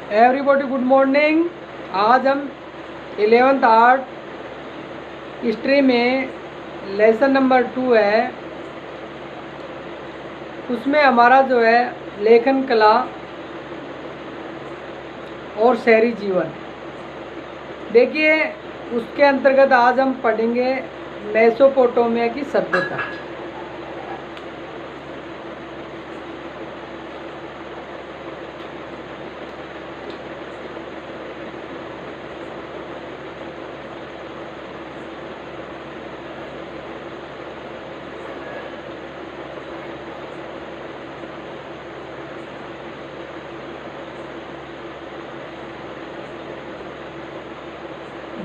Everybody good morning. आज हम 11th art history में लेसन नंबर 2 है, उसमें हमारा जो है लेखन कला और शहरी जीवन। देखिए, उसके अंतर्गत आज हम पढ़ेंगे मेसोपोटामिया की सभ्यता।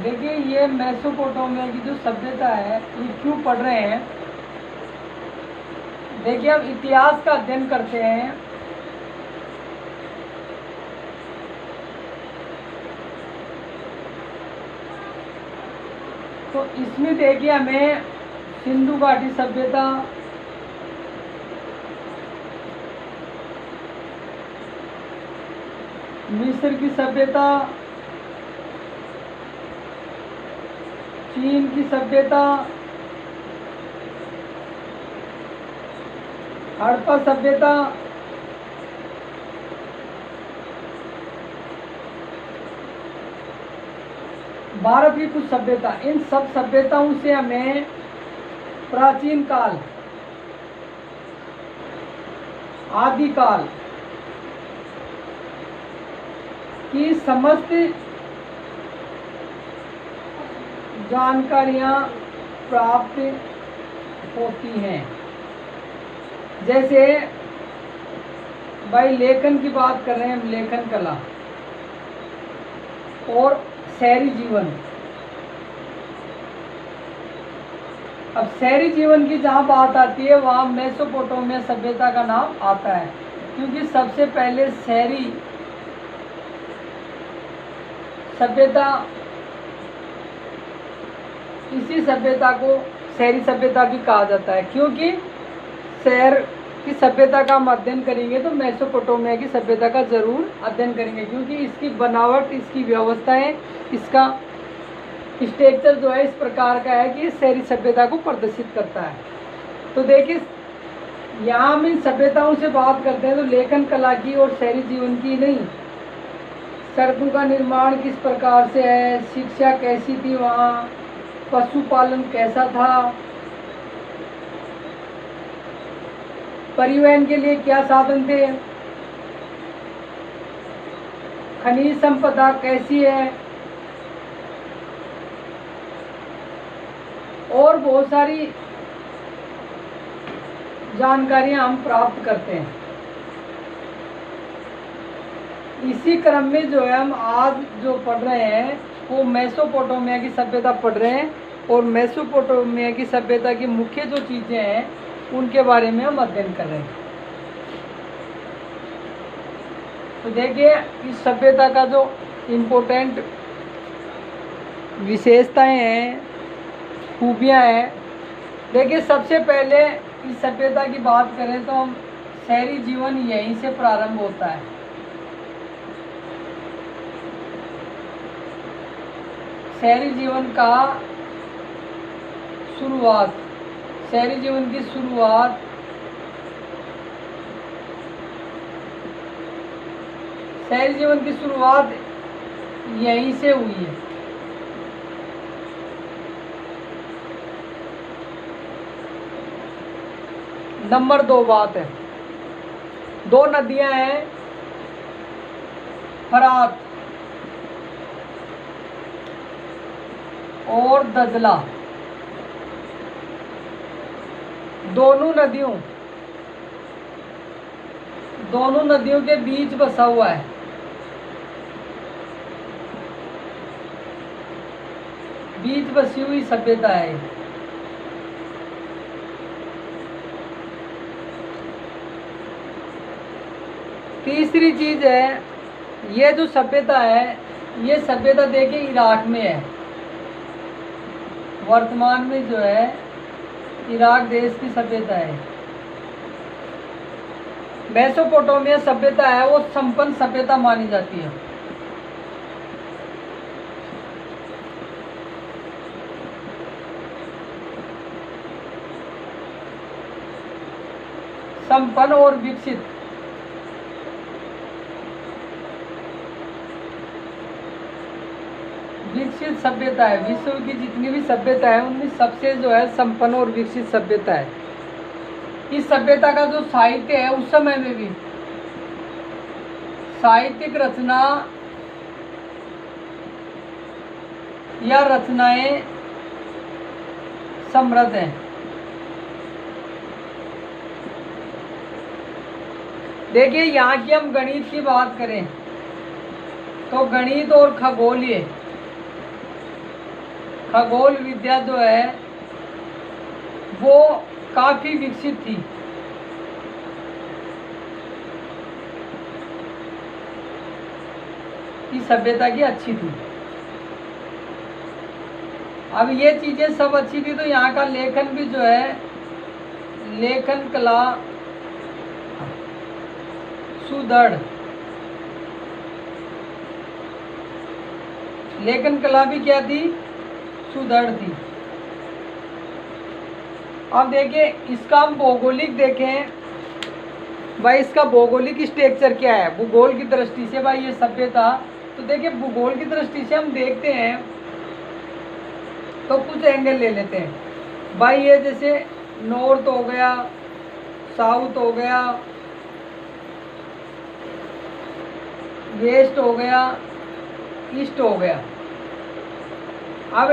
देखिए, ये मेसोपोटामिया की जो सभ्यता है ये क्यों पढ़ रहे हैं। देखिए, हम इतिहास का अध्ययन करते हैं तो इसमें देखिए हमें सिंधु घाटी सभ्यता, मिस्र की सभ्यता, चीन की सभ्यता, हड़प्पा सभ्यता, भारत की कुछ सभ्यता, इन सब सभ्यताओं से हमें प्राचीन काल, आदिकाल की समस्त जानकारियाँ प्राप्त होती हैं। जैसे भाई लेखन की बात कर रहे हैं हम, लेखन कला और शहरी जीवन। अब शहरी जीवन की जहाँ बात आती है वहाँ मेसोपोटामिया सभ्यता का नाम आता है, क्योंकि सबसे पहले शहरी सभ्यता, इसी सभ्यता को शहरी सभ्यता भी कहा जाता है। क्योंकि शहर की सभ्यता का हम अध्ययन करेंगे तो मेसोपोटामिया की सभ्यता का ज़रूर अध्ययन करेंगे, क्योंकि इसकी बनावट, इसकी व्यवस्थाएं, इसका स्ट्रक्चर जो है इस प्रकार का है कि शहरी सभ्यता को प्रदर्शित करता है। तो देखिए, यहाँ हम इन सभ्यताओं से बात करते हैं तो लेखन कला की और शहरी जीवन की नहीं, सड़कों का निर्माण किस प्रकार से है, शिक्षा कैसी थी वहाँ, पशुपालन कैसा था, परिवहन के लिए क्या साधन थे, खनिज संपदा कैसी है, और बहुत सारी जानकारियां हम प्राप्त करते हैं। इसी क्रम में जो है हम आज जो पढ़ रहे हैं वो मेसोपोटामिया की सभ्यता पढ़ रहे हैं, और मेसोपोटामिया की सभ्यता की मुख्य जो चीज़ें हैं उनके बारे में हम अध्ययन कर रहे हैं। तो देखिए, इस सभ्यता का जो इम्पोर्टेंट विशेषताएं हैं, खूबियाँ हैं। देखिए, सबसे पहले इस सभ्यता की बात करें तो हम शहरी जीवन यहीं से प्रारंभ होता है। शहरी जीवन का शुरुआत, शहरी जीवन की शुरुआत शहरी जीवन की शुरुआत यहीं से हुई है। नंबर 2 बात है, 2 नदियां हैं, फरात और दजला। दोनों नदियों के बीच बसा हुआ है। बीच बसी हुई सभ्यता है। तीसरी चीज है, ये जो सभ्यता है, ये सभ्यता देखिए इराक में है। वर्तमान में जो है इराक देश की सभ्यता है। मेसोपोटामिया सभ्यता है वो संपन्न सभ्यता मानी जाती है। संपन्न और विकसित। विकसित सभ्यता है, विश्व की जितनी भी सभ्यता है उनमें सबसे जो है संपन्न और विकसित सभ्यता है। इस सभ्यता का जो साहित्य है उस समय में भी साहित्यिक रचना या रचनाएं समृद्ध हैं। देखिए यहाँ की हम गणित की बात करें तो गणित और खगोल विद्या जो है वो काफी विकसित थी। इस सभ्यता की अच्छी थी। अब ये चीजें सब अच्छी थी तो यहाँ का लेखन भी जो है, लेखन कला सुदृढ़, लेखन कला भी क्या थी, सुदृढ़ थी। अब देखिए इसका हम भौगोलिक देखें भाई, इसका भौगोलिक स्ट्रक्चर क्या है भूगोल की दृष्टि से भाई ये सभ्यता। तो देखिए भूगोल की दृष्टि से हम देखते हैं तो कुछ एंगल ले लेते हैं भाई। ये जैसे नॉर्थ हो गया, साउथ हो गया, वेस्ट हो गया, ईस्ट हो गया। अब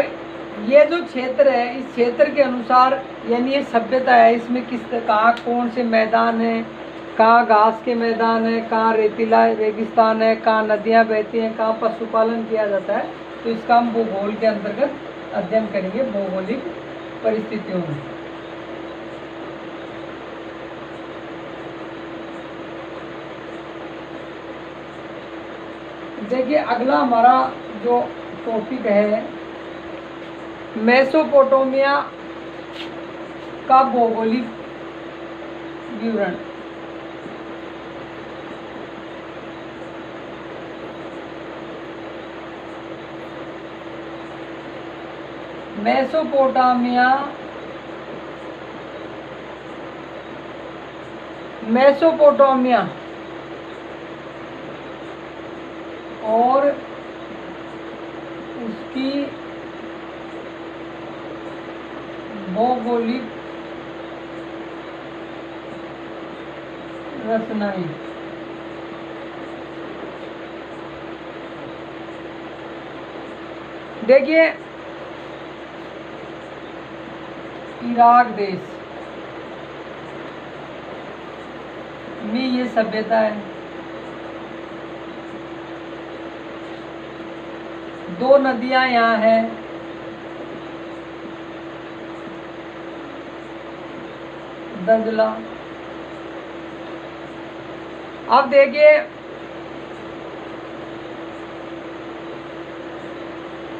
ये जो क्षेत्र है इस क्षेत्र के अनुसार यानी ये सभ्यता है, इसमें किस कहाँ कौन से मैदान हैं, कहाँ घास के मैदान है, कहाँ रेतीला रेगिस्तान है, कहाँ नदियाँ बहती हैं, कहाँ पशुपालन किया जाता है। तो इसका हम भूगोल के अंतर्गत अध्ययन करेंगे, भौगोलिक परिस्थितियों में। देखिए अगला हमारा जो टॉपिक है मेसोपोटामिया का भौगोलिक विवरण। मेसोपोटामिया और उसकी भौगोलिक रचनाएं। देखिए इराक देश में ये सभ्यता है। दो नदियां यहाँ हैं, दजला। अब देखिए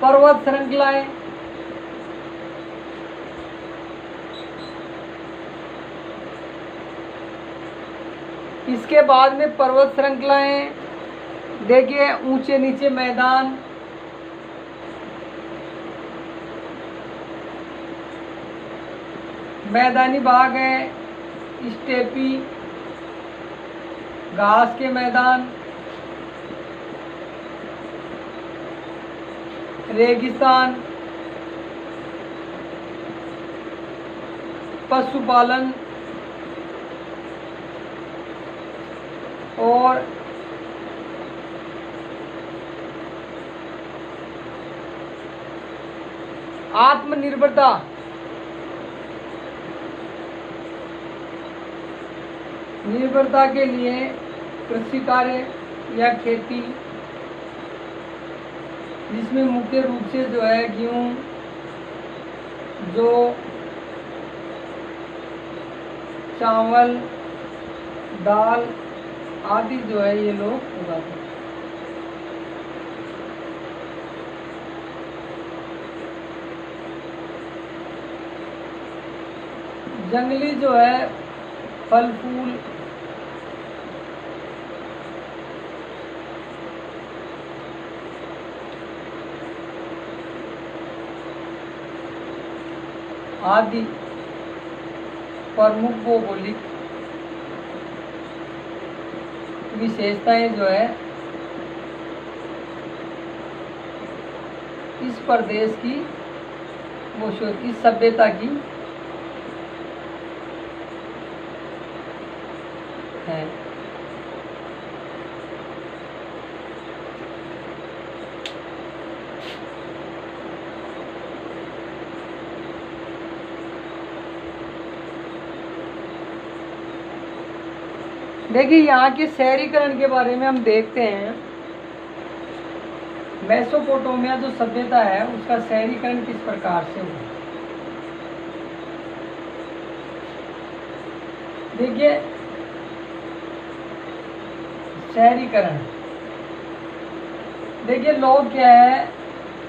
पर्वत श्रृंखलाएं, इसके बाद में पर्वत श्रृंखलाएं, देखिए ऊंचे नीचे मैदान, मैदानी भाग है, स्टेपी घास के मैदान, रेगिस्तान, पशुपालन और आत्मनिर्भरता। निर्भरता के लिए कृषि कार्य या खेती, जिसमें मुख्य रूप से जो है गेहूँ, जो चावल, दाल आदि जो है ये लोग उगाते हैं। जंगली जो है फल फूल आदि प्रमुख भौगोलिक विशेषताएं जो है इस प्रदेश की, वो इस सभ्यता की है। देखिए यहाँ के शहरीकरण के बारे में हम देखते हैं। मेसोपोटामिया जो सभ्यता है उसका शहरीकरण किस प्रकार से हुआ। देखिए शहरीकरण, देखिए लोग क्या है,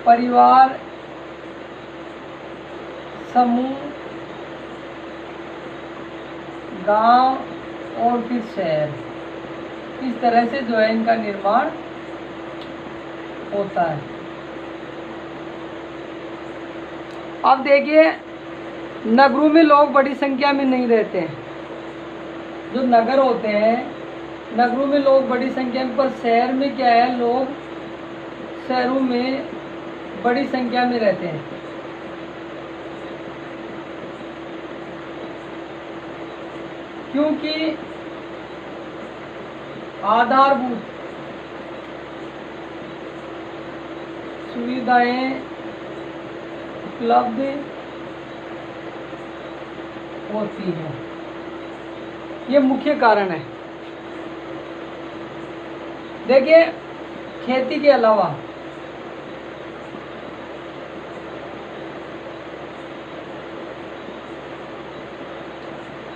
परिवार, समूह, गांव और फिर शहर, इस तरह से जो है इनका निर्माण होता है। अब देखिए नगरों में लोग बड़ी संख्या में नहीं रहते हैं। जो नगर होते हैं, नगरों में लोग बड़ी संख्या में, पर शहर में क्या है, लोग शहरों में बड़ी संख्या में रहते हैं। क्योंकि आधारभूत सुविधाएं उपलब्ध होती हैं, ये मुख्य कारण है। देखिए खेती के अलावा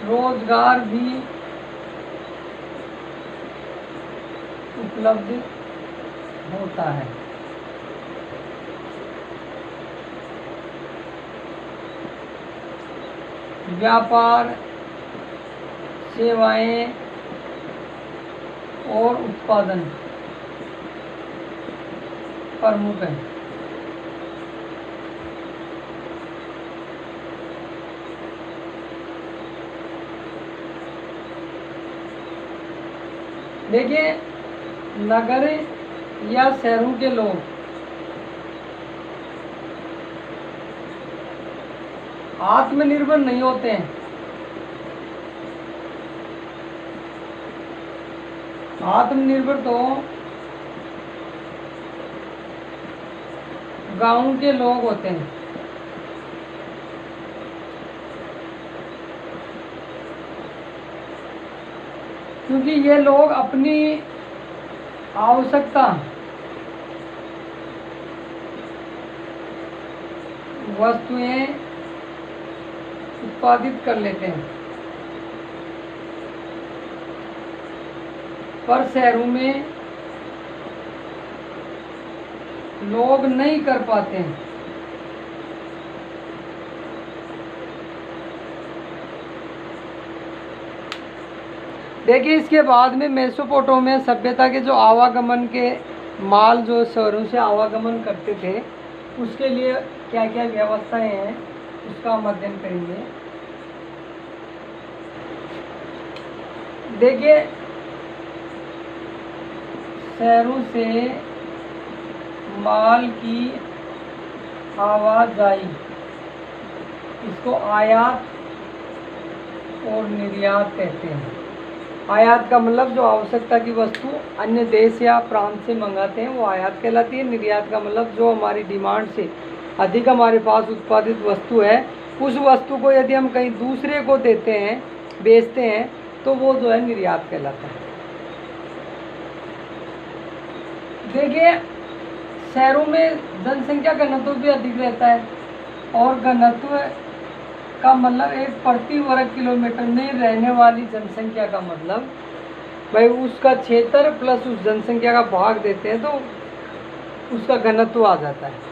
रोजगार भी उपलब्ध होता है। व्यापार, सेवाएं और उत्पादन प्रमुख है। देखिए नगर या शहरों के लोग आत्मनिर्भर नहीं होते हैं। आत्मनिर्भर तो गांव के लोग होते हैं। क्योंकि ये लोग अपनी आवश्यकता वस्तुएं उत्पादित कर लेते हैं, पर शहरों में लोग नहीं कर पाते हैं। देखिए इसके बाद में मेसोपोटामिया सभ्यता के जो आवागमन के माल जो शहरों से आवागमन करते थे, उसके लिए क्या क्या व्यवस्थाएं हैं उसका हम अध्ययन करेंगे। देखिए शहरों से माल की आवाजाही, इसको आयात और निर्यात कहते हैं। आयात का मतलब जो आवश्यकता की वस्तु अन्य देश या प्रांत से मंगाते हैं वो आयात कहलाती है। निर्यात का मतलब जो हमारी डिमांड से अधिक हमारे पास उत्पादित वस्तु है, उस वस्तु को यदि हम कहीं दूसरे को देते हैं, बेचते हैं, तो वो जो है निर्यात कहलाता है। देखिए शहरों में जनसंख्या घनत्व भी अधिक रहता है, और घनत्व का मतलब एक प्रति वर्ग किलोमीटर में रहने वाली जनसंख्या का मतलब भाई उसका क्षेत्र प्लस उस जनसंख्या का भाग देते हैं तो उसका घनत्व आ जाता है।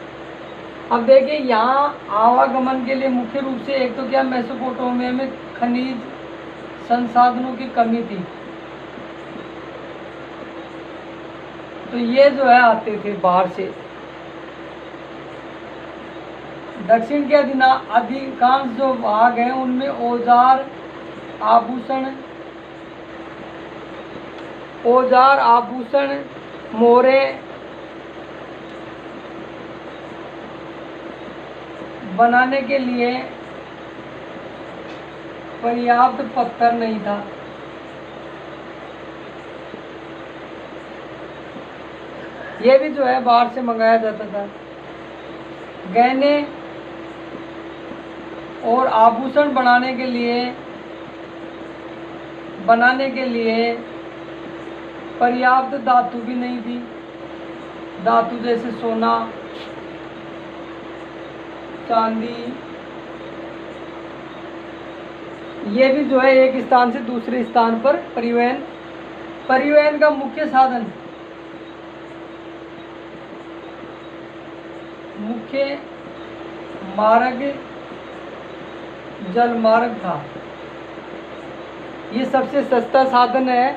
अब देखिए यहाँ आवागमन के लिए मुख्य रूप से एक तो क्या मेसोपोटामिया में खनिज संसाधनों की कमी थी, तो ये जो है आते थे बाहर से। दक्षिण के अधिकांश जो भाग हैं उनमें औजार, आभूषण औजार, आभूषण, मोहरे बनाने के लिए पर्याप्त पत्थर नहीं था। ये भी जो है बाहर से मंगाया जाता था। गहने और आभूषण बनाने के लिए पर्याप्त धातु भी नहीं थी। धातु जैसे सोना, चांदी, ये भी जो है एक स्थान से दूसरे स्थान पर परिवहन का मुख्य साधन, मुख्य मार्ग जल मार्ग था। ये सबसे सस्ता साधन है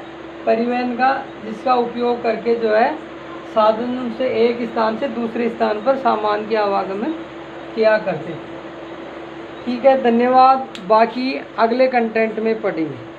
परिवहन का, जिसका उपयोग करके जो है साधनों से एक स्थान से दूसरे स्थान पर सामान के आवागमन किया करते। ठीक है, धन्यवाद। बाकी अगले कंटेंट में पढ़ेंगे।